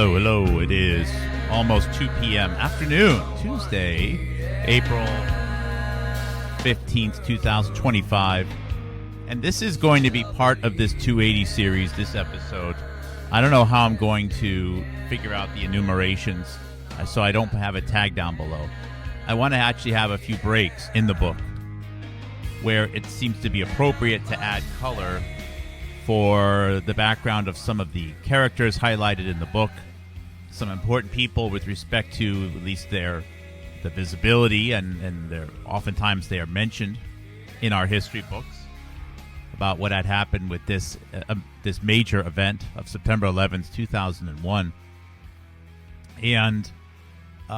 Hello, hello. It is almost 2 p.m. afternoon, Tuesday, April 15th, 2025. And this is going to be part of this 280 series, this episode. I don't know how I'm going to figure out the enumerations, so I don't have a tag down below. I want to actually have a few breaks in the book where it seems to be appropriate to add color for the background of some of the characters highlighted in the book, some important people with respect to at least the visibility, and oftentimes they are mentioned in our history books about what had happened with this major event of September 11th, 2001. And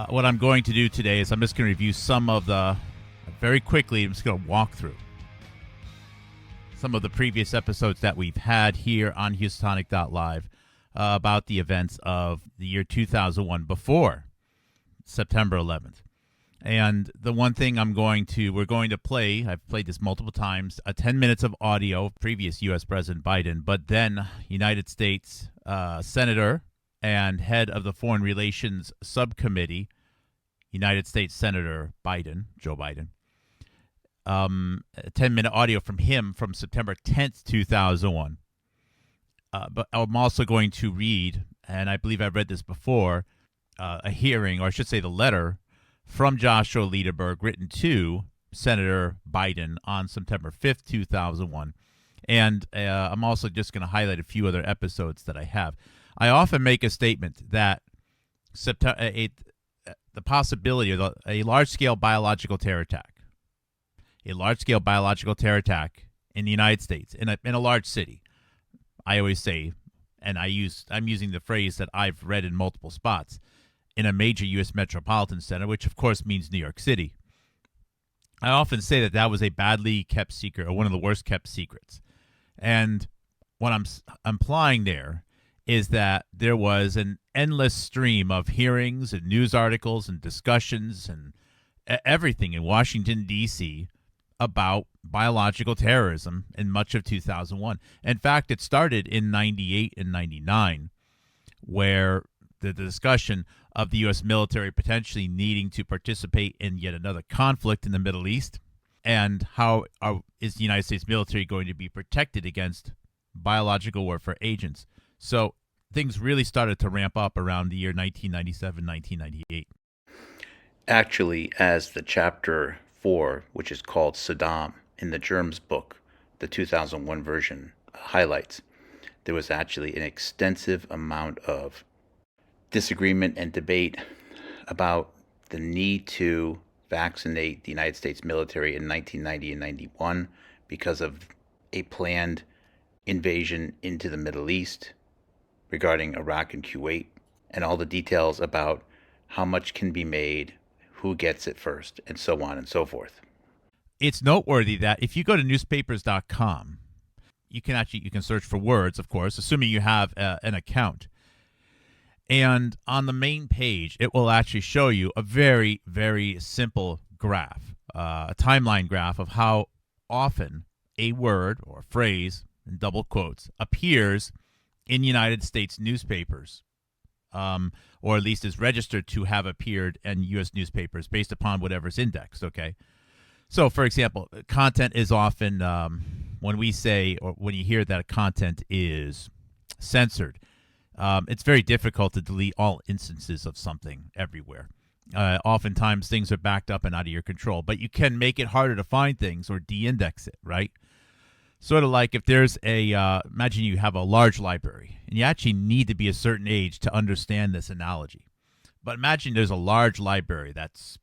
what I'm going to do today is I'm just going to review some of very quickly, I'm just going to walk through some of the previous episodes that we've had here on Houstonic.live about the events of the year 2001 before September 11th. And the one thing we're going to play, I've played this multiple times, 10 minutes of audio of previous U.S. President Biden, but then United States Senator and head of the Foreign Relations Subcommittee, United States Senator Biden, Joe Biden, a 10-minute audio from him from September 10th, 2001. But I'm also going to read, and I believe I've read this before, a hearing, or I should say the letter, from Joshua Lederberg written to Senator Biden on September 5th, 2001. And I'm also just going to highlight a few other episodes that I have. I often make a statement that the possibility of a large-scale biological terror attack, in the United States, in a large city. I always say, and I'm using the phrase that I've read in multiple spots, in a major U.S. metropolitan center, which of course means New York City. I often say that was a badly kept secret, or one of the worst kept secrets. And what I'm implying there is that there was an endless stream of hearings and news articles and discussions and everything in Washington, D.C., about biological terrorism in much of 2001. In fact, it started in 98 and 99, where the discussion of the U.S. military potentially needing to participate in yet another conflict in the Middle East, and how is the United States military going to be protected against biological warfare agents. So things really started to ramp up around the year 1997, 1998. Actually, as the chapter 4, which is called Saddam in the Germs book, the 2001 version highlights, there was actually an extensive amount of disagreement and debate about the need to vaccinate the United States military in 1990 and 91 because of a planned invasion into the Middle East regarding Iraq and Kuwait, and all the details about how much can be made, who gets it first, and so on and so forth. It's noteworthy that if you go to newspapers.com, you can search for words, of course, assuming you have an account. And on the main page, it will actually show you a very, very simple graph, a timeline graph of how often a word or phrase, in double quotes, appears in United States newspapers, or at least is registered to have appeared in U.S. newspapers based upon whatever's indexed, okay? So, for example, content is often, when we say, or when you hear that content is censored, it's very difficult to delete all instances of something everywhere. Oftentimes, things are backed up and out of your control, but you can make it harder to find things or de-index it, right? Sort of like if there's imagine you have a large library, and you actually need to be a certain age to understand this analogy. But imagine there's a large library that's,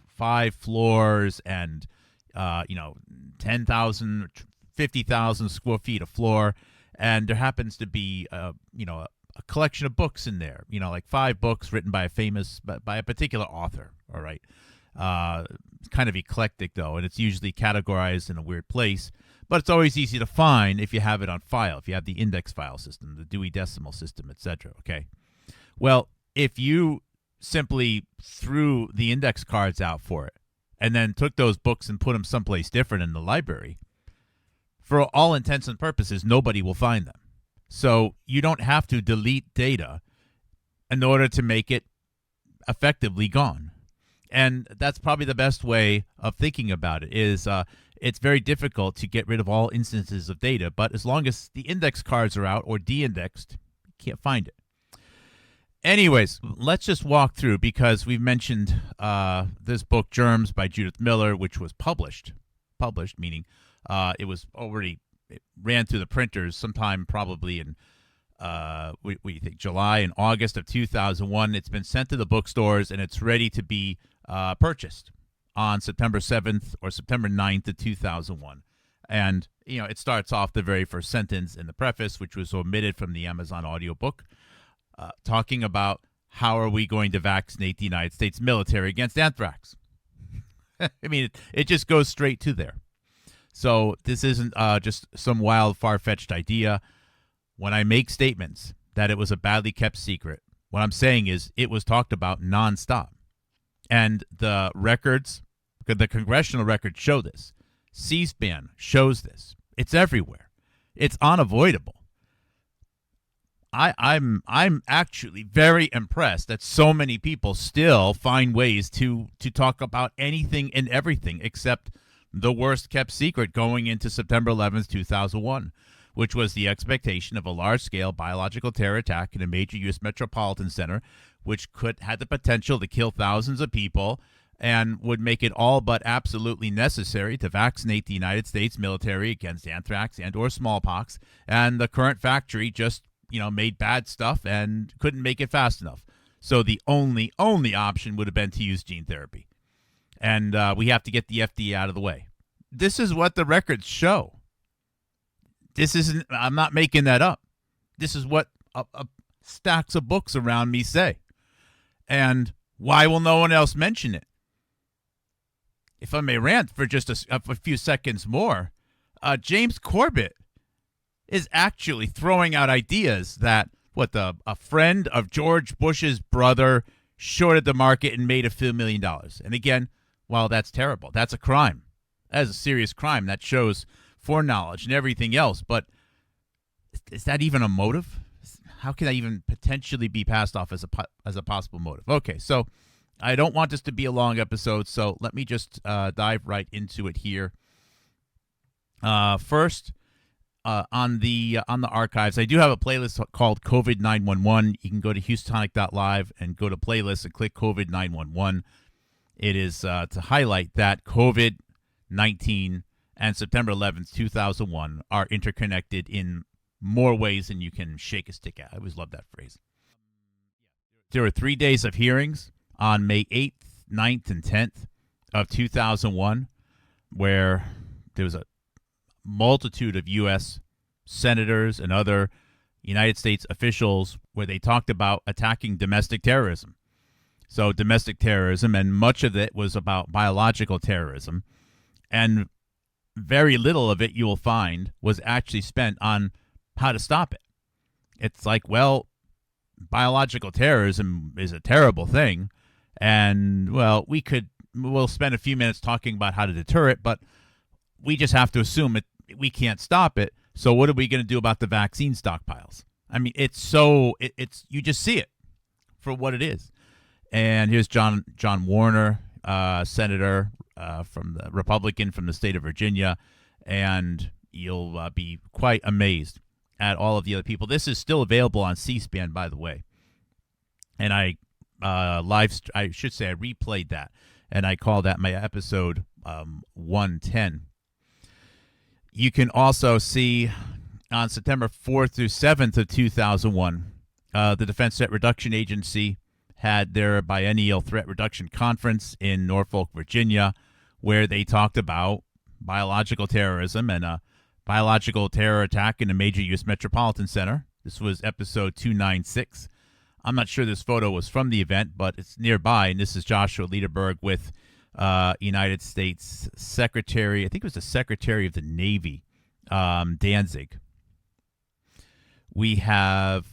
5 floors and, 10,000, 50,000 square feet of floor, and there happens to be, a collection of books in there, like 5 books written by a particular author, all right? It's kind of eclectic, though, and it's usually categorized in a weird place. But it's always easy to find if you have it on file, if you have the index file system, the Dewey Decimal System, etc., okay? Well, if you simply threw the index cards out for it and then took those books and put them someplace different in the library, for all intents and purposes, nobody will find them. So you don't have to delete data in order to make it effectively gone. And that's probably the best way of thinking about it is it's very difficult to get rid of all instances of data, but as long as the index cards are out or de-indexed, you can't find it. Anyways, let's just walk through, because we've mentioned this book, Germs, by Judith Miller, which was published, meaning it ran through the printers sometime probably in, what do you think, July and August of 2001. It's been sent to the bookstores, and it's ready to be purchased on September 7th or September 9th of 2001. And, it starts off the very first sentence in the preface, which was omitted from the Amazon audiobook, talking about how are we going to vaccinate the United States military against anthrax. I mean, it just goes straight to there. So this isn't just some wild, far-fetched idea. When I make statements that it was a badly kept secret, what I'm saying is it was talked about nonstop. And the records, the congressional records show this. C-SPAN shows this. It's everywhere. It's unavoidable. I'm actually very impressed that so many people still find ways to talk about anything and everything except the worst kept secret going into September 11th, 2001, which was the expectation of a large-scale biological terror attack in a major U.S. metropolitan center, which had the potential to kill thousands of people and would make it all but absolutely necessary to vaccinate the United States military against anthrax and or smallpox. And the current factory just made bad stuff and couldn't make it fast enough. So the only option would have been to use gene therapy. And we have to get the FDA out of the way. This is what the records show. I'm not making that up. This is what stacks of books around me say. And why will no one else mention it? If I may rant for just a few seconds more, James Corbett is actually throwing out ideas that a friend of George Bush's brother shorted the market and made a few $1 million. And again, while that's terrible, that's a crime. That is a serious crime. That shows foreknowledge and everything else. But is that even a motive? How can that even potentially be passed off as a possible motive? Okay, so I don't want this to be a long episode, so let me just dive right into it here. First, on the archives, I do have a playlist called COVID 911. You can go to Houstonic.live and go to playlists and click COVID 911. It is to highlight that COVID-19 and September 11th, 2001 are interconnected in more ways than you can shake a stick at. I always love that phrase. There were 3 days of hearings on May 8th, 9th, and 10th of 2001, where there was a multitude of U.S. senators and other United States officials where they talked about attacking domestic terrorism. So domestic terrorism, and much of it was about biological terrorism. And very little of it, you will find, was actually spent on how to stop it. It's like, well, biological terrorism is a terrible thing. And, well, we'll spend a few minutes talking about how to deter it, but we just have to assume we can't stop it. So what are we going to do about the vaccine stockpiles? I mean, it's you just see it for what it is. And here's John Warner, senator from the Republican from the state of Virginia, and you'll be quite amazed at all of the other people. This is still available on C-SPAN, by the way. And I replayed that, and I call that my episode 110. You can also see on September 4th through 7th of 2001, the Defense Threat Reduction Agency had their biennial threat reduction conference in Norfolk, Virginia, where they talked about biological terrorism and a biological terror attack in a major U.S. metropolitan center. This was episode 296. I'm not sure this photo was from the event, but it's nearby, and this is Joshua Lederberg with United States Secretary, I think it was the Secretary of the Navy, Danzig. We have,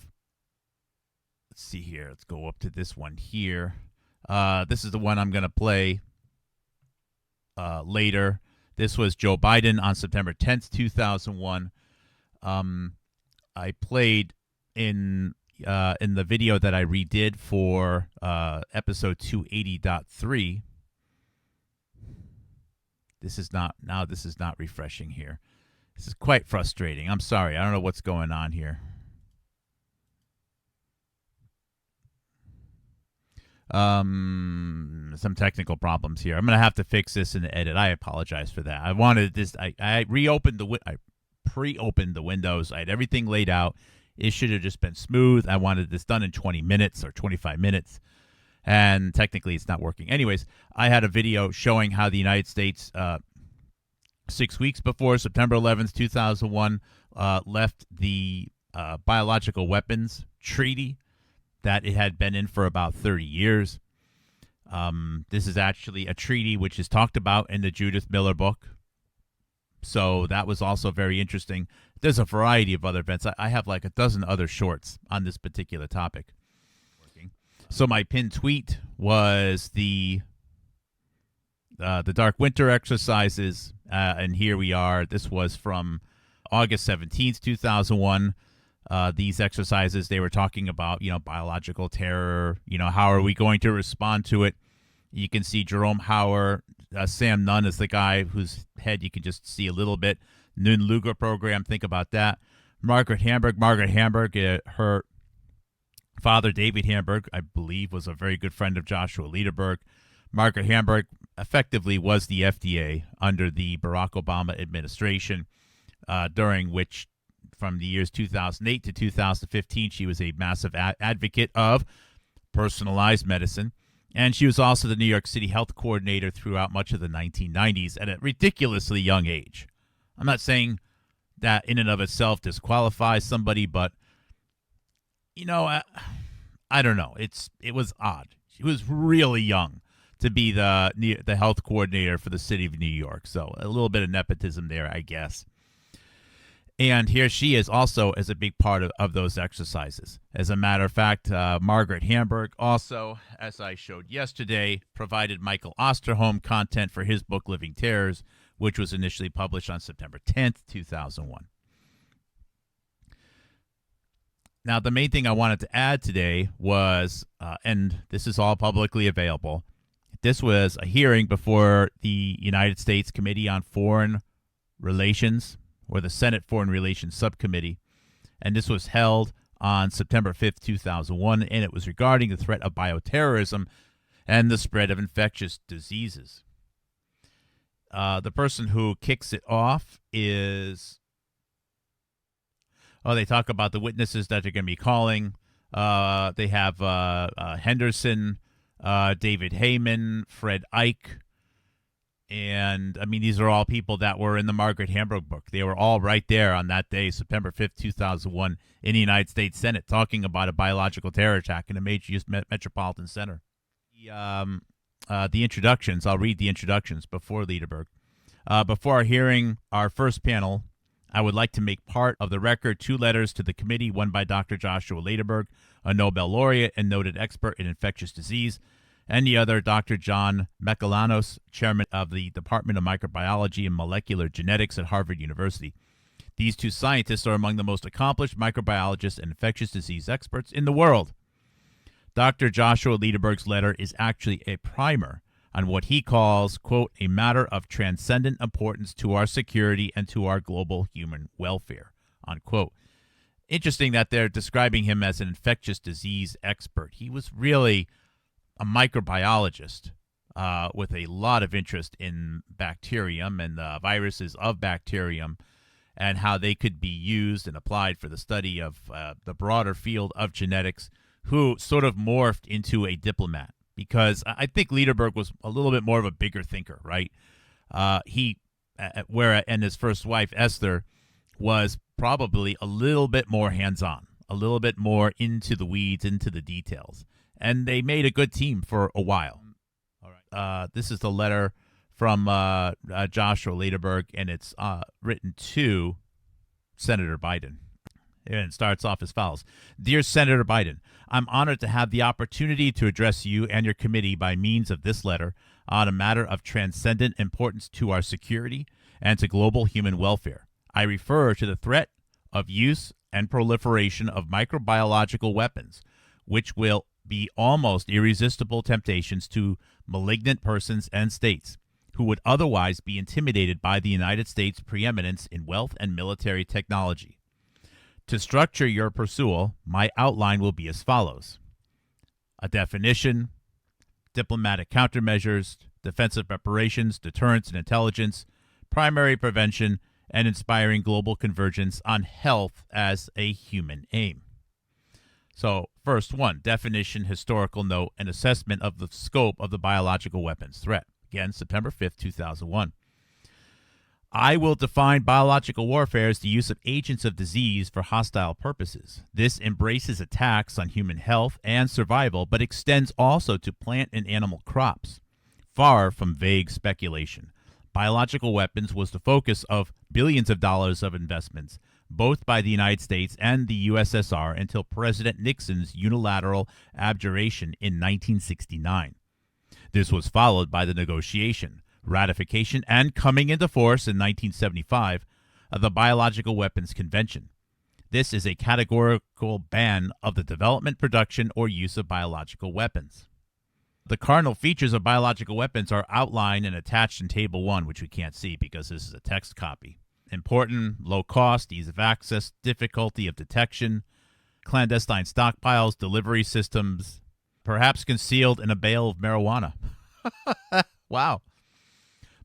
let's see here, let's go up to this one here. This is the one I'm going to play later. This was Joe Biden on September 10th, 2001. I played in in the video that I redid for episode 280.3. This is not refreshing here. This is quite frustrating. I'm sorry. I don't know what's going on here. Some technical problems here. I'm going to have to fix this in the edit. I apologize for that. I wanted this. I pre-opened the windows. I had everything laid out. It should have just been smooth. I wanted this done in 20 minutes or 25 minutes. And technically it's not working. Anyways, I had a video showing how the United States, 6 weeks before September 11th, 2001, left the biological weapons treaty that it had been in for about 30 years. This is actually a treaty which is talked about in the Judith Miller book. So that was also very interesting. There's a variety of other events. I have like a dozen other shorts on this particular topic. So my pinned tweet was the Dark Winter exercises, and here we are. This was from August 17th, 2001. These exercises, they were talking about, biological terror, how are we going to respond to it? You can see Jerome Hauer, Sam Nunn is the guy whose head you can just see a little bit. Nun Luger program, think about that. Margaret Hamburg, her father, David Hamburg, I believe, was a very good friend of Joshua Lederberg. Margaret Hamburg effectively was the FDA under the Barack Obama administration, during which, from the years 2008 to 2015, she was a massive advocate of personalized medicine. And she was also the New York City health coordinator throughout much of the 1990s at a ridiculously young age. I'm not saying that in and of itself disqualifies somebody, but I don't know. It was odd. She was really young to be the health coordinator for the city of New York. So a little bit of nepotism there, I guess. And here she is also as a big part of those exercises. As a matter of fact, Margaret Hamburg also, as I showed yesterday, provided Michael Osterholm content for his book Living Terrors, which was initially published on September 10th, 2001. Now, the main thing I wanted to add today was, and this is all publicly available, this was a hearing before the United States Committee on Foreign Relations, or the Senate Foreign Relations Subcommittee, and this was held on September 5th, 2001, and it was regarding the threat of bioterrorism and the spread of infectious diseases. The person who kicks it off is... they talk about the witnesses that they're going to be calling. They have Henderson, David Heyman, Fred Ike. And, these are all people that were in the Margaret Hamburg book. They were all right there on that day, September 5th, 2001, in the United States Senate, talking about a biological terror attack in a major U.S. metropolitan center. The introductions, I'll read the introductions before Lederberg. Before hearing our first panel, I would like to make part of the record 2 letters to the committee, one by Dr. Joshua Lederberg, a Nobel laureate and noted expert in infectious disease, and the other, Dr. John Mekalanos, chairman of the Department of Microbiology and Molecular Genetics at Harvard University. These 2 scientists are among the most accomplished microbiologists and infectious disease experts in the world. Dr. Joshua Lederberg's letter is actually a primer on what he calls, quote, a matter of transcendent importance to our security and to our global human welfare, unquote. Interesting that they're describing him as an infectious disease expert. He was really a microbiologist with a lot of interest in bacterium and the viruses of bacterium and how they could be used and applied for the study of the broader field of genetics, who sort of morphed into a diplomat. Because I think Lederberg was a little bit more of a bigger thinker, right? And his first wife, Esther, was probably a little bit more hands-on, a little bit more into the weeds, into the details. And they made a good team for a while. All right. This is the letter from Joshua Lederberg, and it's written to Senator Biden. And it starts off as follows. Dear Senator Biden, I'm honored to have the opportunity to address you and your committee by means of this letter on a matter of transcendent importance to our security and to global human welfare. I refer to the threat of use and proliferation of microbiological weapons, which will be almost irresistible temptations to malignant persons and states who would otherwise be intimidated by the United States' preeminence in wealth and military technology. To structure your pursuit, my outline will be as follows: a definition, diplomatic countermeasures, defensive preparations, deterrence and intelligence, primary prevention, and inspiring global convergence on health as a human aim. So, first one, definition, historical note, and assessment of the scope of the biological weapons threat. Again, September 5th, 2001. I will define biological warfare as the use of agents of disease for hostile purposes. This embraces attacks on human health and survival, but extends also to plant and animal crops. Far from vague speculation, biological weapons was the focus of billions of dollars of investments, both by the United States and the USSR, until President Nixon's unilateral abjuration in 1969. This was followed by the negotiation, ratification, and coming into force in 1975 of the Biological Weapons Convention. This is a categorical ban of the development, production, or use of biological weapons. The cardinal features of biological weapons are outlined and attached in Table 1, which we can't see because this is a text copy. Important, low cost, ease of access, difficulty of detection, clandestine stockpiles, delivery systems, perhaps concealed in a bale of marijuana. Wow.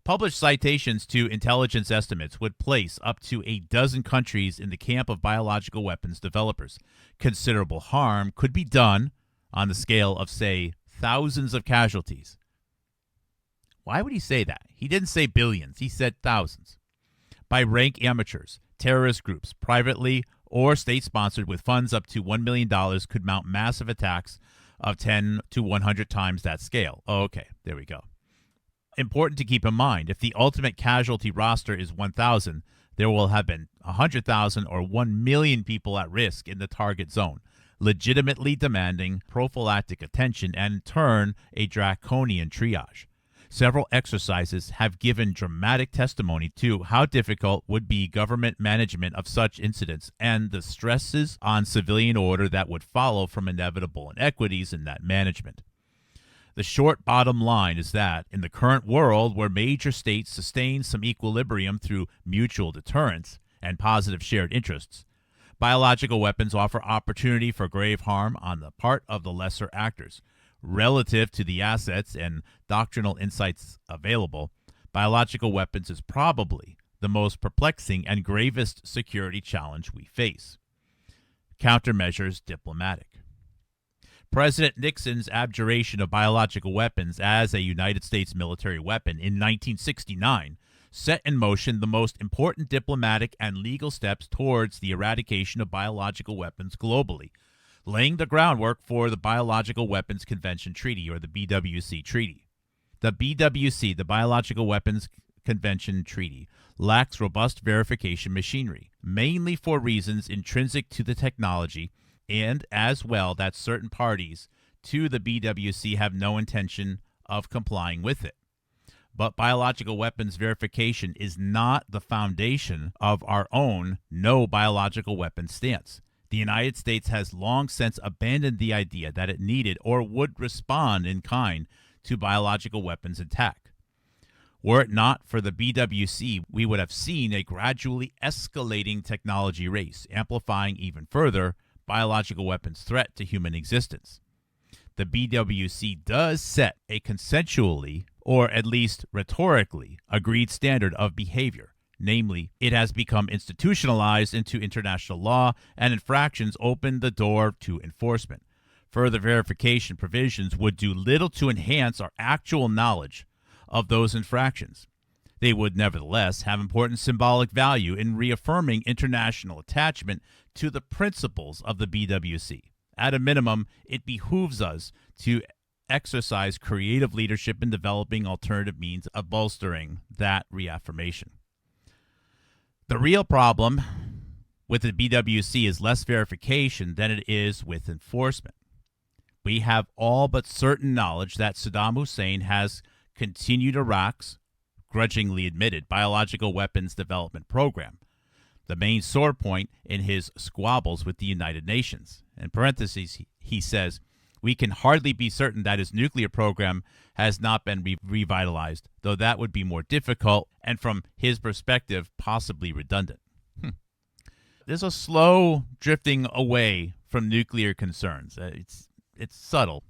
Published citations to intelligence estimates would place up to a dozen countries in the camp of biological weapons developers. Considerable harm could be done on the scale of, say, thousands of casualties. Why would he say that? He didn't say billions. He said thousands. By rank amateurs, terrorist groups, privately or state-sponsored with funds up to $1 million could mount massive attacks of 10 to 100 times that scale. Oh, okay, there we go. Important to keep in mind, if the ultimate casualty roster is 1,000, there will have been 100,000 or 1 million people at risk in the target zone, legitimately demanding prophylactic attention and, in turn, a draconian triage. Several exercises have given dramatic testimony to how difficult would be government management of such incidents and the stresses on civilian order that would follow from inevitable inequities in that management. The short bottom line is that, in the current world where major states sustain some equilibrium through mutual deterrence and positive shared interests, biological weapons offer opportunity for grave harm on the part of the lesser actors. Relative to the assets and doctrinal insights available, biological weapons is probably the most perplexing and gravest security challenge we face. Countermeasures diplomatic. President Nixon's abjuration of biological weapons as a United States military weapon in 1969 set in motion the most important diplomatic and legal steps towards the eradication of biological weapons globally, laying the groundwork for the Biological Weapons Convention Treaty, or the BWC Treaty. The BWC, the Biological Weapons Convention Treaty, lacks robust verification machinery, mainly for reasons intrinsic to the technology, and as well that certain parties to the BWC have no intention of complying with it. But biological weapons verification is not the foundation of our own no biological weapons stance. The United States has long since abandoned the idea that it needed or would respond in kind to biological weapons attack. Were it not for the BWC, we would have seen a gradually escalating technology race, amplifying even further biological weapons threat to human existence. The BWC does set a consensually, or at least rhetorically, agreed standard of behavior. Namely, it has become institutionalized into international law, and infractions open the door to enforcement. Further verification provisions would do little to enhance our actual knowledge of those infractions. They would nevertheless have important symbolic value in reaffirming international attachment to the principles of the BWC. At a minimum, it behooves us to exercise creative leadership in developing alternative means of bolstering that reaffirmation. The real problem with the BWC is less verification than it is with enforcement. We have all but certain knowledge that Saddam Hussein has continued Iraq's grudgingly admitted biological weapons development program. the main sore point in his squabbles with the United Nations. In parentheses, he says, "We can hardly be certain that his nuclear program has not been revitalized, though that would be more difficult and, from his perspective, possibly redundant." There's a slow drifting away from nuclear concerns. It's subtle.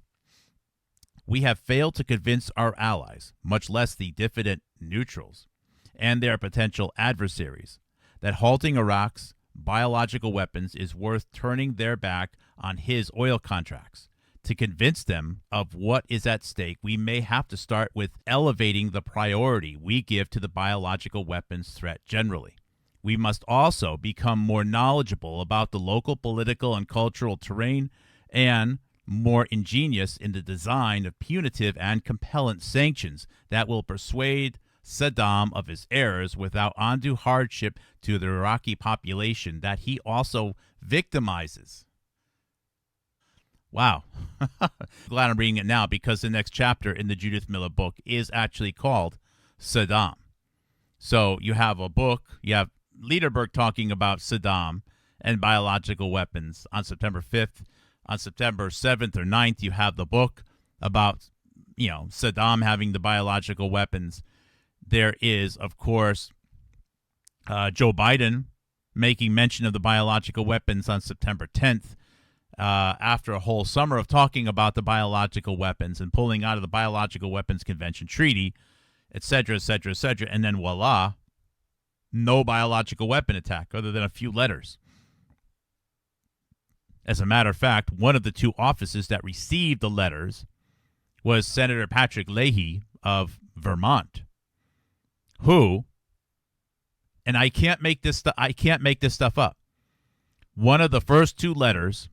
"We have failed to convince our allies, much less the diffident neutrals, and their potential adversaries, that halting Iraq's biological weapons is worth turning their back on his oil contracts. To convince them of what is at stake, we may have to start with elevating the priority we give to the biological weapons threat generally. We must also become more knowledgeable about the local political and cultural terrain and more ingenious in the design of punitive and compellant sanctions that will persuade Saddam of his errors without undue hardship to the Iraqi population that he also victimizes." Wow. Glad I'm reading it now, because the next chapter in the Judith Miller book is actually called Saddam. So you have a book, you have Lederberg talking about Saddam and biological weapons on September 5th. On September 7th or 9th, you have the book about, Saddam having the biological weapons. There is, of course, Joe Biden making mention of the biological weapons on September 10th, after a whole summer of talking about the biological weapons and pulling out of the Biological Weapons Convention Treaty, et cetera, et cetera, et cetera. And then voila, no biological weapon attack other than a few letters. As a matter of fact, one of the two offices that received the letters was Senator Patrick Leahy of Vermont, who, and I can't make this stuff up. One of the first two letters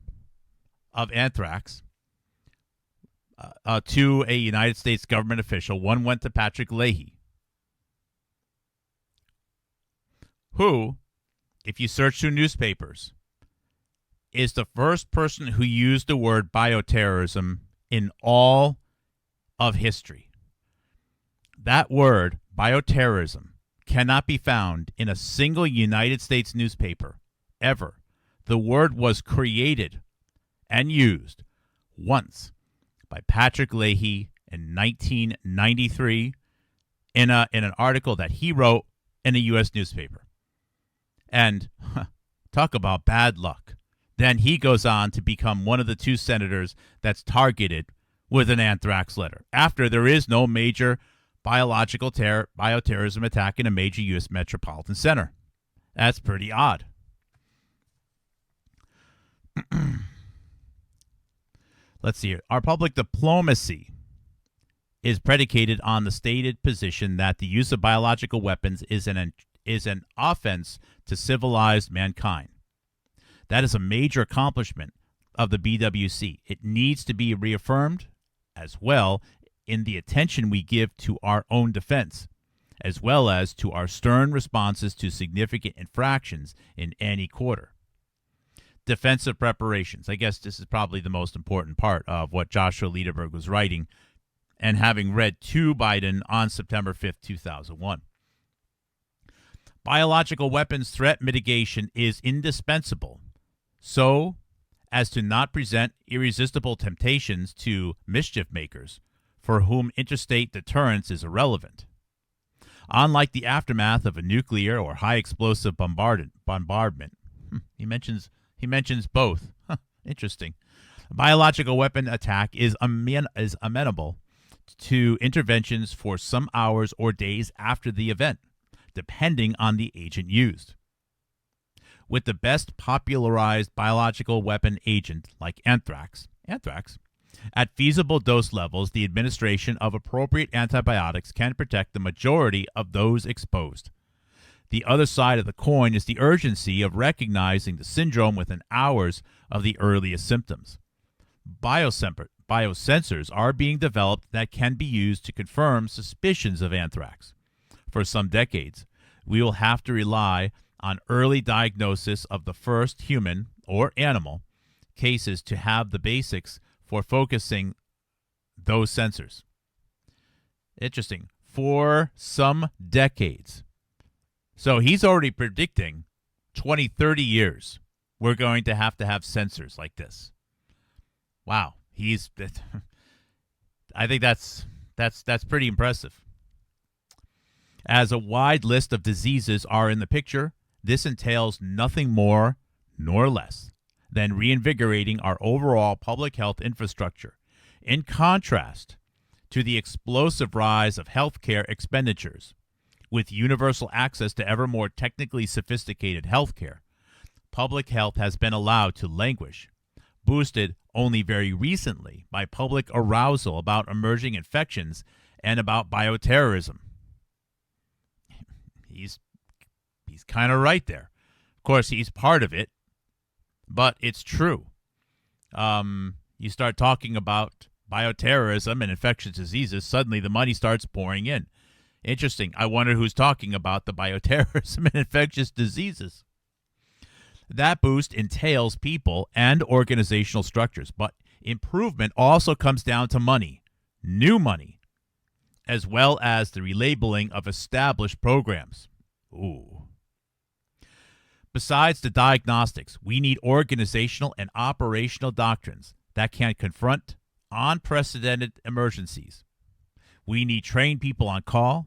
of anthrax to a United States government official, one went to Patrick Leahy, who, if you search through newspapers, is the first person who used the word bioterrorism in all of history. That word, bioterrorism, cannot be found in a single United States newspaper ever. The word was created and used once by Patrick Leahy in 1993 in an article that he wrote in a U.S. newspaper. And talk about bad luck. Then he goes on to become one of the two senators that's targeted with an anthrax letter, after there is no major bioterrorism attack in a major U.S. metropolitan center. That's pretty odd. Let's see here. Our public diplomacy is predicated on the stated position that the use of biological weapons is an offense to civilized mankind. That is a major accomplishment of the BWC. It needs to be reaffirmed as well in the attention we give to our own defense, as well as to our stern responses to significant infractions in any quarter. Defensive preparations. I guess this is probably the most important part of what Joshua Lederberg was writing, and having read to Biden on September 5th, 2001. Biological weapons threat mitigation is indispensable so as to not present irresistible temptations to mischief makers for whom interstate deterrence is irrelevant. Unlike the aftermath of a nuclear or high explosive bombardment, he mentions both. Interesting. A biological weapon attack is amenable to interventions for some hours or days after the event, depending on the agent used. With the best popularized biological weapon agent, like anthrax, at feasible dose levels, the administration of appropriate antibiotics can protect the majority of those exposed. The other side of the coin is the urgency of recognizing the syndrome within hours of the earliest symptoms. Biosensors are being developed that can be used to confirm suspicions of anthrax. For some decades, we will have to rely on early diagnosis of the first human or animal cases to have the basics for focusing those sensors. Interesting. For some decades. So he's already predicting 20, 30 years, we're going to have sensors like this. Wow. I think that's pretty impressive. As a wide list of diseases are in the picture, this entails nothing more nor less than reinvigorating our overall public health infrastructure. In contrast to the explosive rise of healthcare expenditures, with universal access to ever more technically sophisticated healthcare, public health has been allowed to languish, boosted only very recently by public arousal about emerging infections and about bioterrorism. He's kind of right there. Of course, he's part of it, but it's true. You start talking about bioterrorism and infectious diseases, suddenly the money starts pouring in. Interesting. I wonder who's talking about the bioterrorism and infectious diseases. That boost entails people and organizational structures, but improvement also comes down to money, new money, as well as the relabeling of established programs. Ooh. Besides the diagnostics, we need organizational and operational doctrines that can confront unprecedented emergencies. We need trained people on call,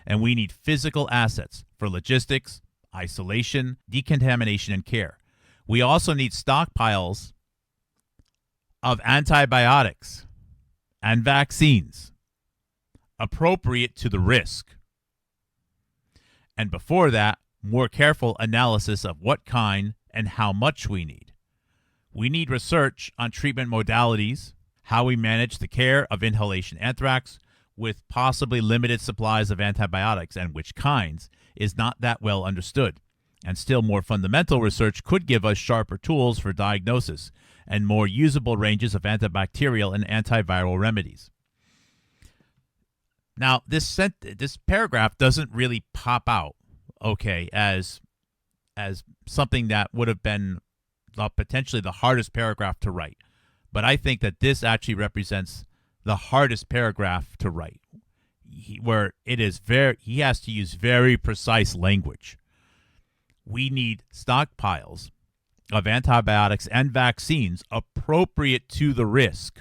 and we need physical assets for logistics, isolation, decontamination, and care. We also need stockpiles of antibiotics and vaccines appropriate to the risk. And before that, more careful analysis of what kind and how much we need. We need research on treatment modalities, how we manage the care of inhalation anthrax with possibly limited supplies of antibiotics, and which kinds is not that well understood. And still more fundamental research could give us sharper tools for diagnosis and more usable ranges of antibacterial and antiviral remedies. Now, this paragraph doesn't really pop out, okay, as something that would have been potentially the hardest paragraph to write. But I think that this actually represents the hardest paragraph to write, where it is he has to use very precise language. We need stockpiles of antibiotics and vaccines appropriate to the risk.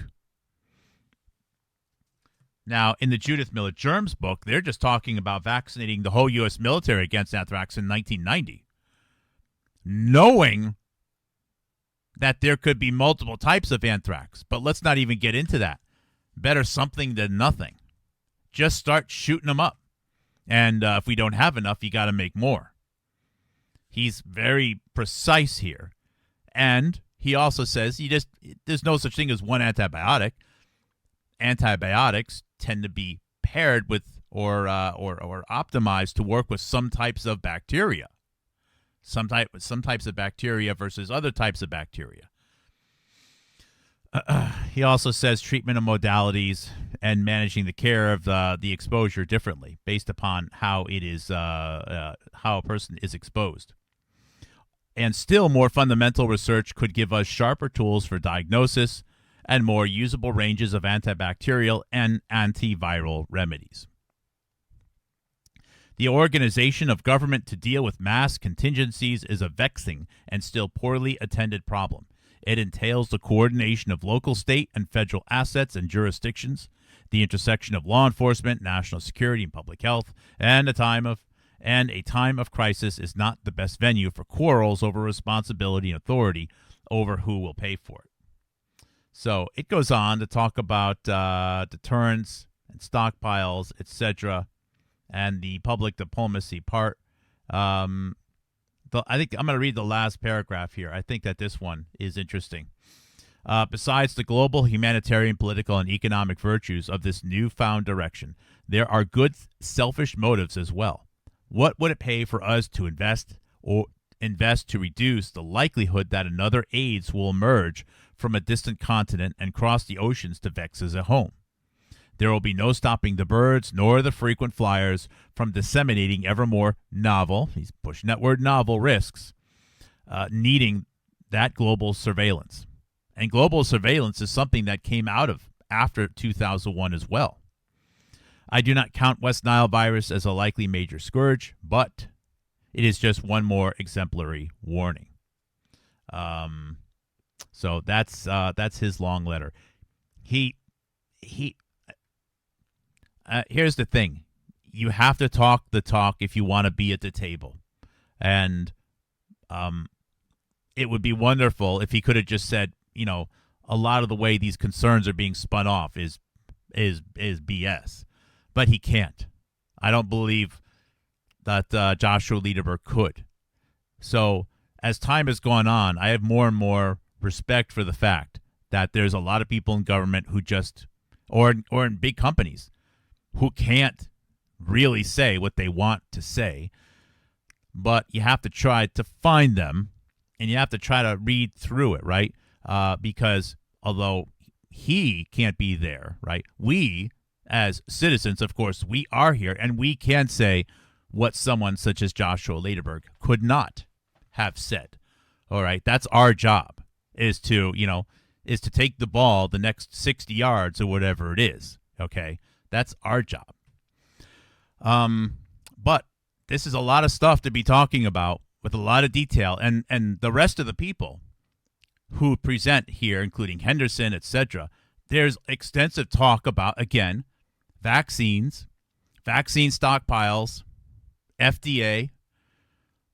Now, in the Judith Miller Germs book, they're just talking about vaccinating the whole U.S. military against anthrax in 1990, knowing that there could be multiple types of anthrax. But let's not even get into that. Better something than nothing. Just start shooting them up. And if we don't have enough, you got to make more. He's very precise here. And he also says there's no such thing as one antibiotic. Antibiotics tend to be paired with or optimized to work with some types of bacteria. Some types of bacteria versus other types of bacteria. He also says treatment of modalities and managing the care of the exposure differently based upon how it is how a person is exposed. And still more fundamental research could give us sharper tools for diagnosis and more usable ranges of antibacterial and antiviral remedies. The organization of government to deal with mass contingencies is a vexing and still poorly attended problem. It entails the coordination of local, state, and federal assets and jurisdictions, the intersection of law enforcement, national security, and public health, and a time of crisis is not the best venue for quarrels over responsibility and authority over who will pay for it. So it goes on to talk about deterrence and stockpiles, etc., and the public diplomacy part. I think I'm going to read the last paragraph here. I think that this one is interesting. Besides the global humanitarian, political, and economic virtues of this newfound direction, there are good selfish motives as well. What would it pay for us to invest to reduce the likelihood that another AIDS will emerge from a distant continent and cross the oceans to vex us at home? There will be no stopping the birds nor the frequent flyers from disseminating ever more novel, he's pushing that word novel, risks, needing that global surveillance. And global surveillance is something that came out of after 2001 as well. I do not count West Nile virus as a likely major scourge, but It is just one more exemplary warning. So that's his long letter. Here's the thing. You have to talk the talk if you want to be at the table. And it would be wonderful if he could have just said, a lot of the way these concerns are being spun off is BS. But he can't. I don't believe that Joshua Lederberg could. So as time has gone on, I have more and more respect for the fact that there's a lot of people in government who just, or in big companies, who can't really say what they want to say. But you have to try to find them, and you have to try to read through it, right? Because although he can't be there, right, we as citizens, of course, we are here, and we can say what someone such as Joshua Lederberg could not have said. All right, that's our job, is to take the ball the next 60 yards or whatever it is. Okay, that's our job. But this is a lot of stuff to be talking about with a lot of detail, and the rest of the people who present here, including Henderson, etc., there's extensive talk about, again, vaccines, vaccine stockpiles, FDA.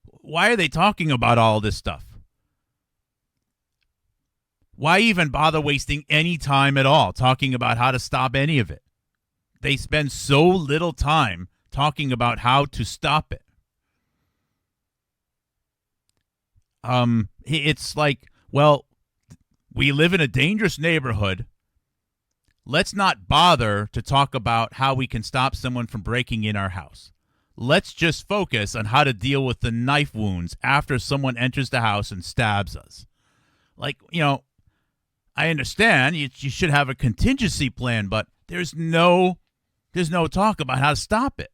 Why are they talking about all this stuff? Why even bother wasting any time at all talking about how to stop any of it? They spend so little time talking about how to stop it. It's like, well, we live in a dangerous neighborhood. Let's not bother to talk about how we can stop someone from breaking in our house. Let's just focus on how to deal with the knife wounds after someone enters the house and stabs us. Like, I understand you should have a contingency plan, but there's no talk about how to stop it.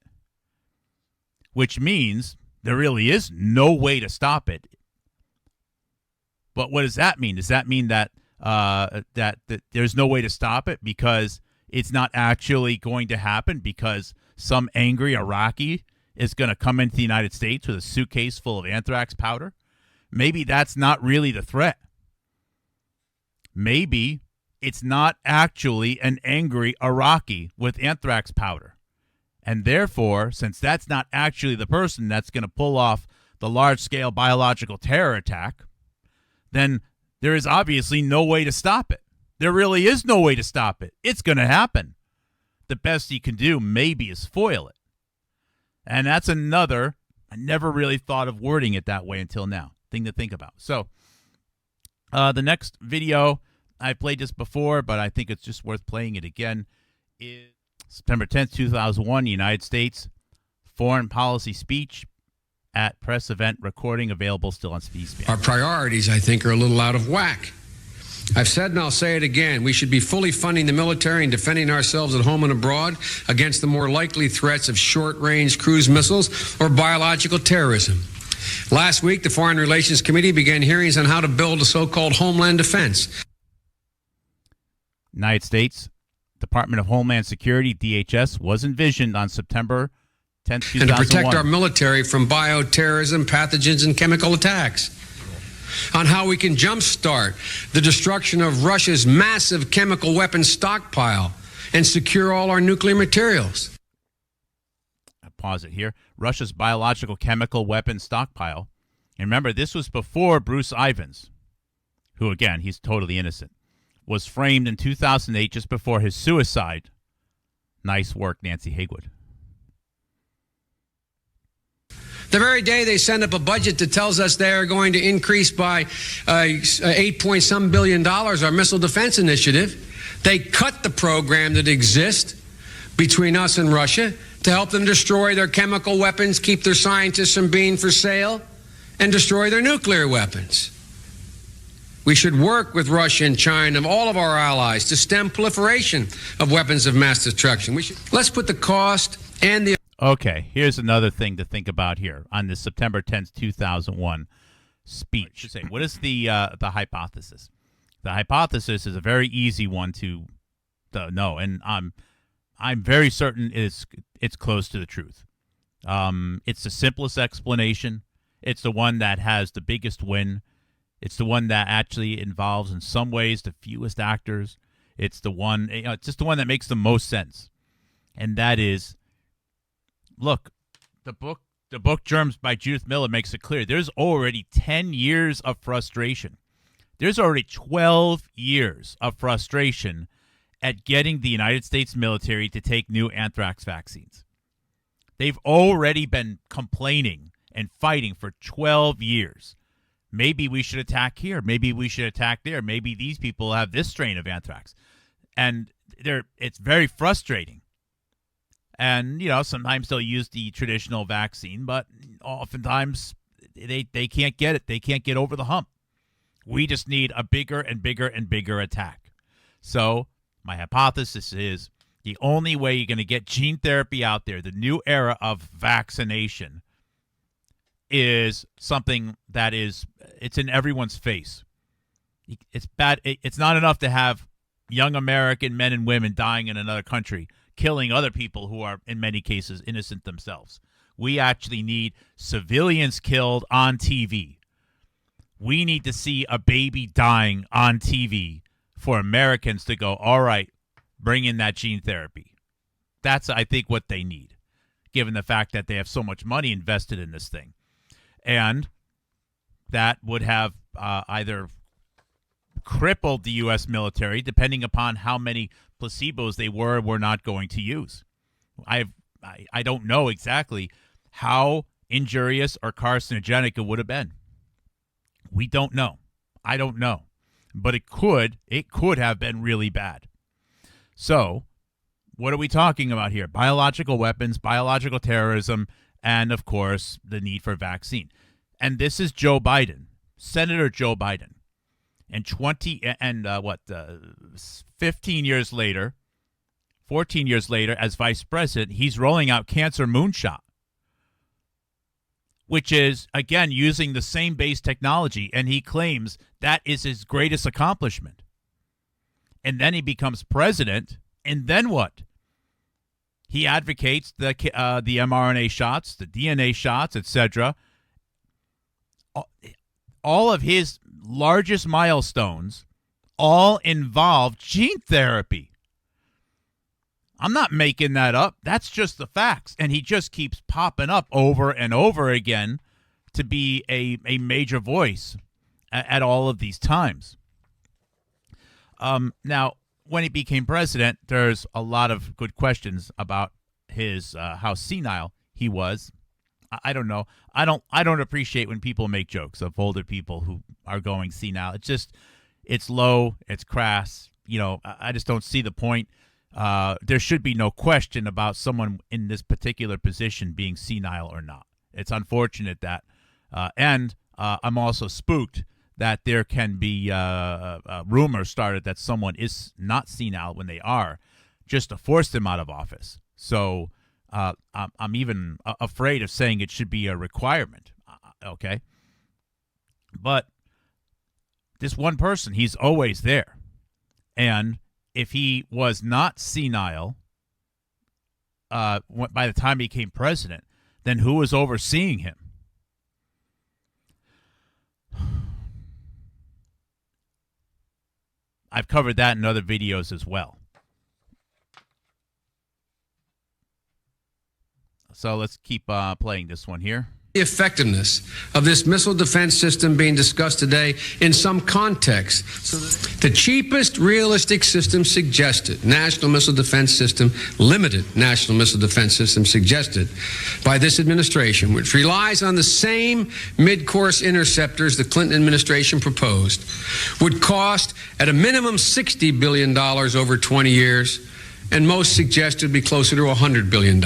Which means there really is no way to stop it. But what does that mean? Does that mean that that there's no way to stop it because it's not actually going to happen because some angry Iraqi is going to come into the United States with a suitcase full of anthrax powder? Maybe that's not really the threat. Maybe it's not actually an angry Iraqi with anthrax powder. And therefore, since that's not actually the person that's going to pull off the large-scale biological terror attack, then there is obviously no way to stop it. There really is no way to stop it. It's going to happen. The best you can do maybe is foil it. And that's another, I never really thought of wording it that way until now, thing to think about. So the next video, I played this before, but I think it's just worth playing it again, is September 10th, 2001, United States Foreign Policy Speech at press event recording, available still on C-SPAN. Our priorities, I think, are a little out of whack. I've said and I'll say it again. We should be fully funding the military and defending ourselves at home and abroad against the more likely threats of short-range cruise missiles or biological terrorism. Last week, the Foreign Relations Committee began hearings on how to build a so-called homeland defense. United States Department of Homeland Security, DHS, was envisioned on September 10th, 2001. And to protect our military from bioterrorism, pathogens, and chemical attacks. On how we can jumpstart the destruction of Russia's massive chemical weapons stockpile and secure all our nuclear materials. I'll pause it here. Russia's biological chemical weapons stockpile. And remember, this was before Bruce Ivins, who, again, he's totally innocent, was framed in 2008 just before his suicide. Nice work, Nancy Haywood. The very day they send up a budget that tells us they are going to increase by $8 billion our missile defense initiative, they cut the program that exists between us and Russia to help them destroy their chemical weapons, keep their scientists from being for sale, and destroy their nuclear weapons. We should work with Russia and China and all of our allies to stem proliferation of weapons of mass destruction. Let's put the cost and the... Okay, here's another thing to think about here on this September 10th, 2001 speech. What is the hypothesis? The hypothesis is a very easy one to know, and I'm very certain it's close to the truth. It's the simplest explanation. It's the one that has the biggest win. It's the one that actually involves, in some ways, the fewest actors. It's the one, it's just the one that makes the most sense. And that is, look, the book Germs by Judith Miller makes it clear. There's already 10 years of frustration. There's already 12 years of frustration at getting the United States military to take new anthrax vaccines. They've already been complaining and fighting for 12 years. Maybe we should attack here. Maybe we should attack there. Maybe these people have this strain of anthrax. And it's very frustrating. And, sometimes they'll use the traditional vaccine, but oftentimes they can't get it. They can't get over the hump. We just need a bigger and bigger and bigger attack. So my hypothesis is the only way you're going to get gene therapy out there, the new era of vaccination, is something that it's in everyone's face. It's bad. It's not enough to have young American men and women dying in another country, killing other people who are, in many cases, innocent themselves. We actually need civilians killed on TV. We need to see a baby dying on TV for Americans to go, all right, bring in that gene therapy. That's, I think, what they need, given the fact that they have so much money invested in this thing. And that would have either crippled the U.S. military, depending upon how many placebos they were not going to use. I don't know exactly how injurious or carcinogenic it would have been. We don't know. I don't know. But it could have been really bad. So, what are we talking about here? Biological weapons, biological terrorism, and, of course, the need for vaccine. And this is Joe Biden, Senator Joe Biden. And 15 years later, 14 years later, as vice president, he's rolling out Cancer Moonshot, which is, again, using the same base technology, and he claims that is his greatest accomplishment. And then he becomes president, and then what? He advocates the mRNA shots, the DNA shots, etc. All of his largest milestones all involve gene therapy. I'm not making that up. That's just the facts. And he just keeps popping up over and over again to be a major voice at all of these times. Now, when he became president, there's a lot of good questions about his how senile he was. I don't know. I don't appreciate when people make jokes of older people who are going senile. It's low. It's crass. I just don't see the point. There should be no question about someone in this particular position being senile or not. It's unfortunate that, and I'm also spooked that there can be rumors started that someone is not senile when they are, just to force them out of office. So I'm even afraid of saying it should be a requirement. Okay, but this one person, he's always there, and if he was not senile by the time he became president, then who was overseeing him? I've covered that in other videos as well. So let's keep playing this one here. The effectiveness of this missile defense system being discussed today in some context. So the cheapest realistic system suggested, National Missile Defense System, limited National Missile Defense System suggested by this administration, which relies on the same mid-course interceptors the Clinton administration proposed, would cost at a minimum $60 billion over 20 years, and most suggest it would be closer to $100 billion.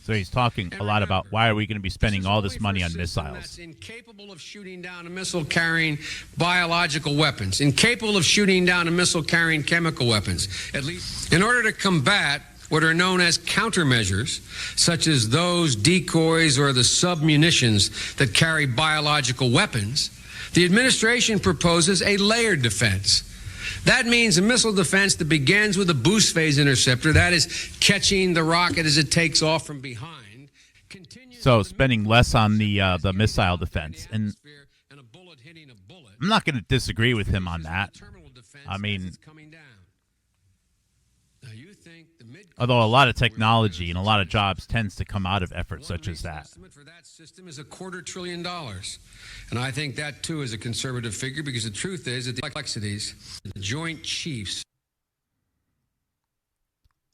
So he's talking a lot about why are we going to be spending all this money on missiles. That's incapable of shooting down a missile carrying biological weapons, incapable of shooting down a missile carrying chemical weapons. At least in order to combat what are known as countermeasures, such as those decoys or the submunitions that carry biological weapons, the administration proposes a layered defense. That means a missile defense that begins with a boost phase interceptor, that is catching the rocket as it takes off from behind, continues So spending less on the missile defense. And I'm not going to disagree with him on that. I mean, although a lot of technology and a lot of jobs tends to come out of efforts such as that. Estimate for that system is $250 billion. And I think that, too, is a conservative figure, because the truth is that the complexities, the Joint Chiefs.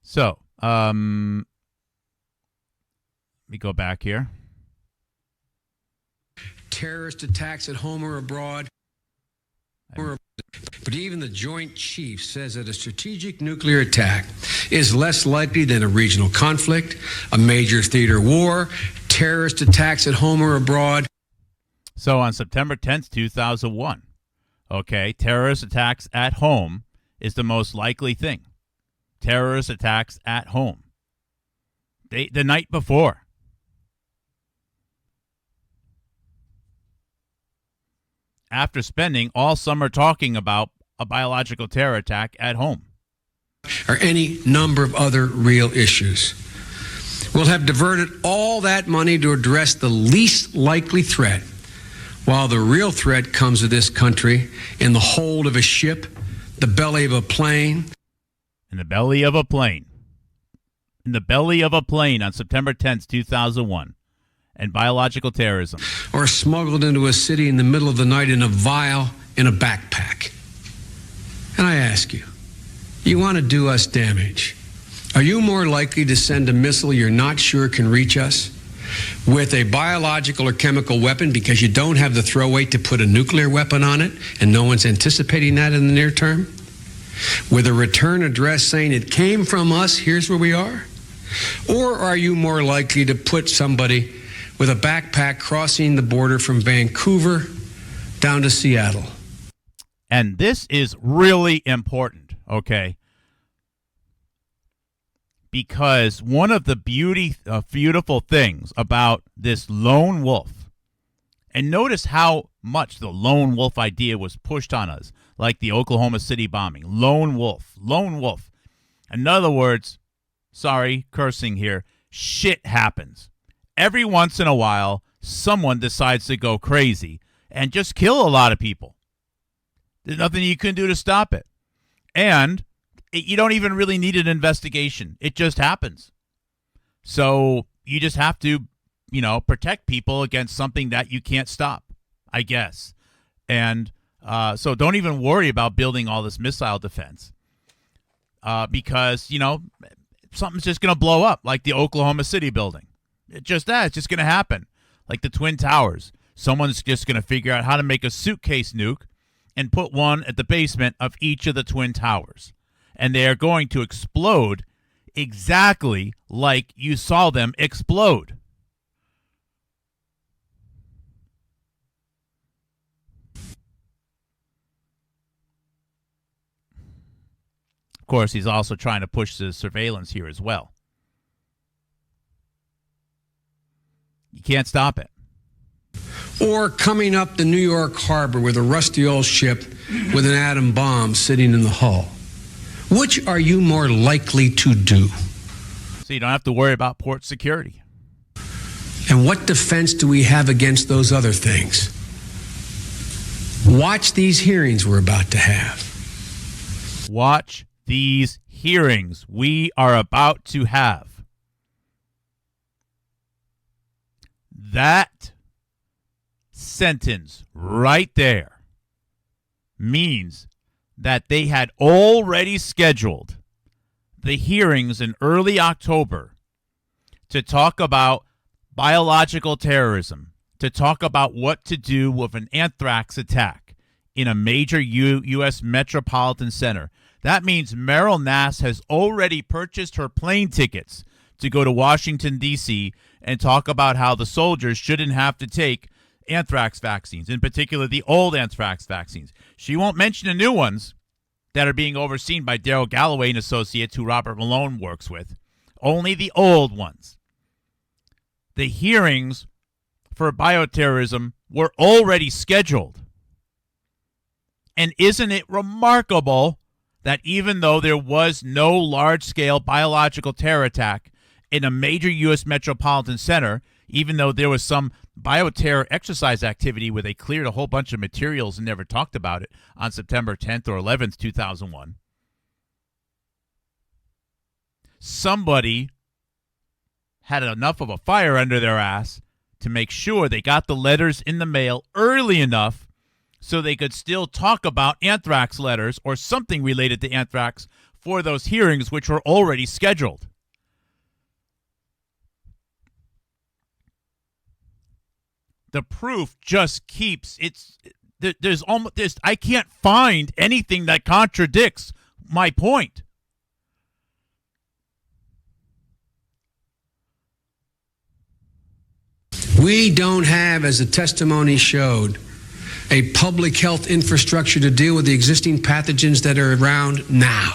So, let me go back here. Terrorist attacks at home or abroad. But even the Joint Chiefs says that a strategic nuclear attack is less likely than a regional conflict, a major theater war, terrorist attacks at home or abroad. So on September 10th, 2001, okay, terrorist attacks at home is the most likely thing. Terrorist attacks at home. The night before. After spending all summer talking about a biological terror attack at home. Or any number of other real issues. We'll have diverted all that money to address the least likely threat, while the real threat comes to this country in the hold of a ship, the belly of a plane. In the belly of a plane. In the belly of a plane on September 10th, 2001. And biological terrorism. Or smuggled into a city in the middle of the night in a vial in a backpack. And I ask you, you want to do us damage? Are you more likely to send a missile you're not sure can reach us with a biological or chemical weapon because you don't have the throw weight to put a nuclear weapon on it and no one's anticipating that in the near term? With a return address saying it came from us, here's where we are? Or are you more likely to put somebody with a backpack crossing the border from Vancouver down to Seattle? And this is really important, okay? Because one of the beautiful things about this lone wolf, and notice how much the lone wolf idea was pushed on us, like the Oklahoma City bombing. Lone wolf, lone wolf. In other words, sorry, cursing here, shit happens. Every once in a while, someone decides to go crazy and just kill a lot of people. There's nothing you can do to stop it. And you don't even really need an investigation. It just happens. So you just have to, protect people against something that you can't stop, I guess. And so don't even worry about building all this missile defense because, something's just going to blow up like the Oklahoma City building. It's just going to happen. Like the Twin Towers. Someone's just going to figure out how to make a suitcase nuke and put one at the basement of each of the Twin Towers. And they are going to explode exactly like you saw them explode. Of course, he's also trying to push the surveillance here as well. You can't stop it. Or coming up the New York harbor with a rusty old ship with an atom bomb sitting in the hull. Which are you more likely to do? So you don't have to worry about port security. And what defense do we have against those other things? Watch these hearings we're about to have. Watch these hearings we are about to have. That sentence right there means that they had already scheduled the hearings in early October to talk about biological terrorism, to talk about what to do with an anthrax attack in a major U.S. metropolitan center. That means Meryl Nass has already purchased her plane tickets to go to Washington, D.C., and talk about how the soldiers shouldn't have to take anthrax vaccines, in particular the old anthrax vaccines. She won't mention the new ones that are being overseen by Daryl Galloway and Associates, who Robert Malone works with. Only the old ones. The hearings for bioterrorism were already scheduled. And isn't it remarkable that even though there was no large-scale biological terror attack in a major U.S. metropolitan center, even though there was some bioterror exercise activity where they cleared a whole bunch of materials and never talked about it on September 10th or 11th, 2001. Somebody had enough of a fire under their ass to make sure they got the letters in the mail early enough so they could still talk about anthrax letters or something related to anthrax for those hearings, which were already scheduled. The proof just keeps I can't find anything that contradicts my point. We don't have, as the testimony showed, a public health infrastructure to deal with the existing pathogens that are around now.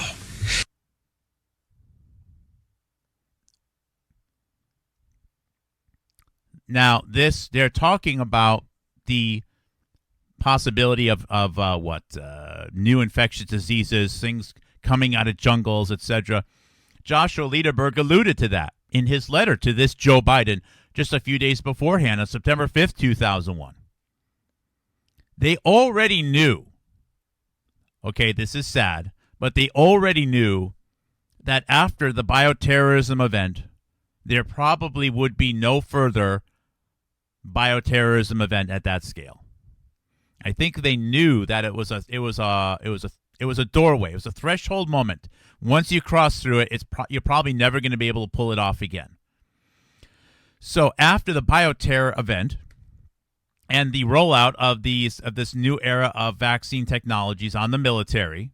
Now, they're talking about the possibility of new infectious diseases, things coming out of jungles, etc. Joshua Lederberg alluded to that in his letter to this Joe Biden just a few days beforehand on September 5th, 2001. They already knew, okay, this is sad, but they already knew that after the bioterrorism event, there probably would be no further bioterrorism event at that scale. I think they knew that it was a doorway. It was a threshold moment. Once you cross through it, you're probably never going to be able to pull it off again. So after the bioterror event and the rollout of this new era of vaccine technologies on the military,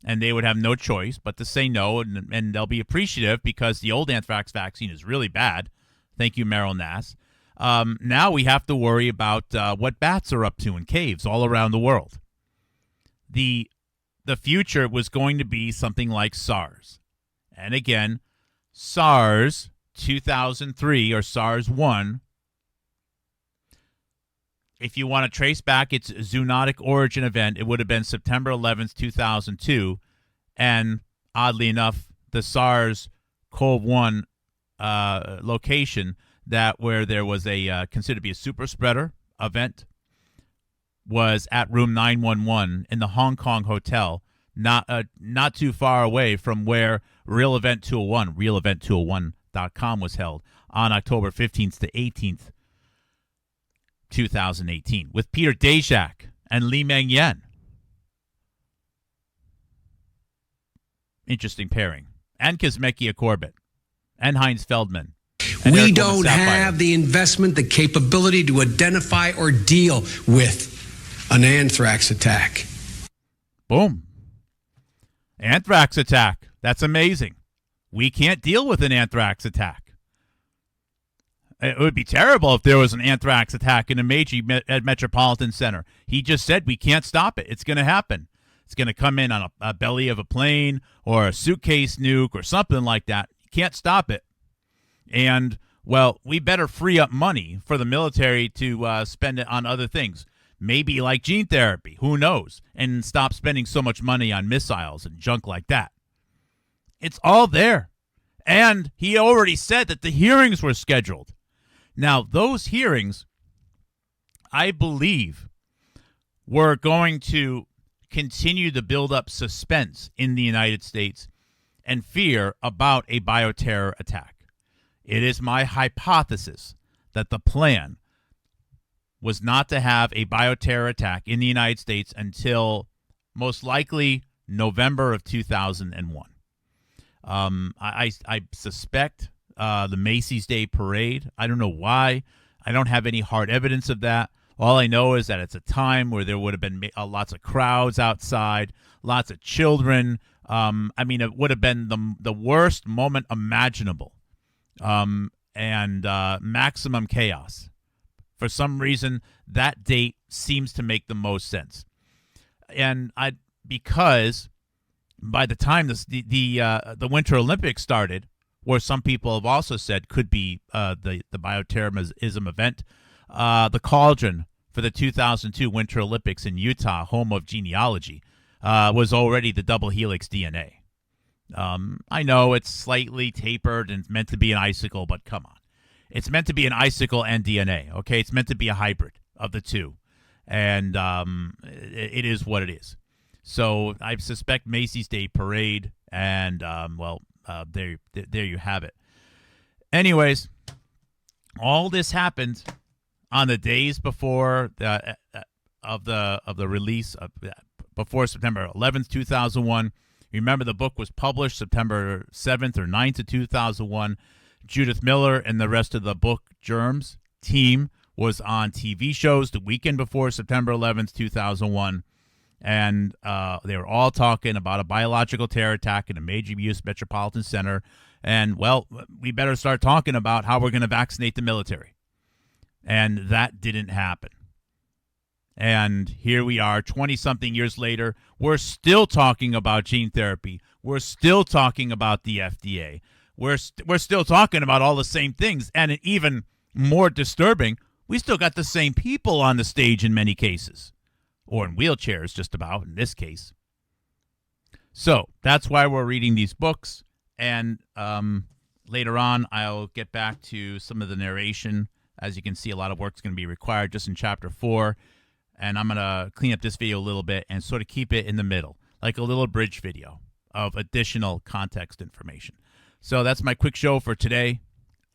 and they would have no choice but to say no, and they'll be appreciative because the old anthrax vaccine is really bad. Thank you, Meryl Nass. Now we have to worry about what bats are up to in caves all around the world. The future was going to be something like SARS. And again, SARS 2003 or SARS 1, if you want to trace back its zoonotic origin event, it would have been September 11th, 2002. And oddly enough, the SARS-CoV-1 location where there was a considered to be a super spreader event was at room 911 in the Hong Kong hotel, not too far away from where Real Event 201, realevent201.com was held on October 15th to 18th, 2018, with Peter Daszak and Li Meng Yan. Interesting pairing. And Kizzmekia Corbett and Heinz Feldman. We don't have the investment, the capability to identify or deal with an anthrax attack. Boom. Anthrax attack. That's amazing. We can't deal with an anthrax attack. It would be terrible if there was an anthrax attack in a major metropolitan center. He just said we can't stop it. It's going to happen. It's going to come in on a belly of a plane or a suitcase nuke or something like that. You can't stop it. And, well, we better free up money for the military to spend it on other things. Maybe like gene therapy. Who knows? And stop spending so much money on missiles and junk like that. It's all there. And he already said that the hearings were scheduled. Now, those hearings, I believe, were going to continue to build up suspense in the United States and fear about a bioterror attack. It is my hypothesis that the plan was not to have a bioterror attack in the United States until most likely November of 2001. I suspect the Macy's Day Parade. I don't know why. I don't have any hard evidence of that. All I know is that it's a time where there would have been lots of crowds outside, lots of children. It would have been the worst moment imaginable, and maximum chaos. For some reason, that date seems to make the most sense, and because by the time the Winter Olympics started, where some people have also said could be the bioterrorism event, the cauldron for the 2002 Winter Olympics in Utah, home of genealogy, was already the double helix DNA. I know it's slightly tapered and meant to be an icicle, but come on. It's meant to be an icicle and DNA, okay? It's meant to be a hybrid of the two. And it is what it is. So I suspect Macy's Day Parade, and, there you have it. Anyways, all this happened on the days before the release before September 11th, 2001. Remember, the book was published September 7th or 9th of 2001. Judith Miller and the rest of the book Germs team was on TV shows the weekend before September 11th, 2001. And they were all talking about a biological terror attack in a major U.S. metropolitan center. And, well, we better start talking about how we're going to vaccinate the military. And that didn't happen. And here we are, 20-something years later. We're still talking about gene therapy. We're still talking about the FDA. We're still talking about all the same things. And even more disturbing, we still got the same people on the stage in many cases. Or in wheelchairs, just about, in this case. So that's why we're reading these books. And later on, I'll get back to some of the narration. As you can see, a lot of work's going to be required just in Chapter 4. And I'm going to clean up this video a little bit and sort of keep it in the middle, like a little bridge video of additional context information. So that's my quick show for today.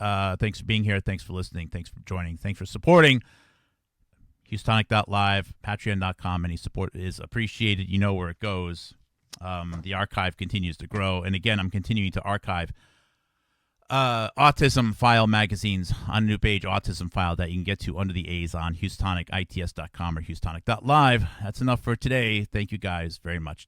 Thanks for being here. Thanks for listening. Thanks for joining. Thanks for supporting. Houstonic.live, Patreon.com. Any support is appreciated. You know where it goes. The archive continues to grow. And again, I'm continuing to archive Autism File magazines on a new page, Autism File, that you can get to under the A's on HousTonicITS.com or Houstonic.live. That's enough for today. Thank you guys very much.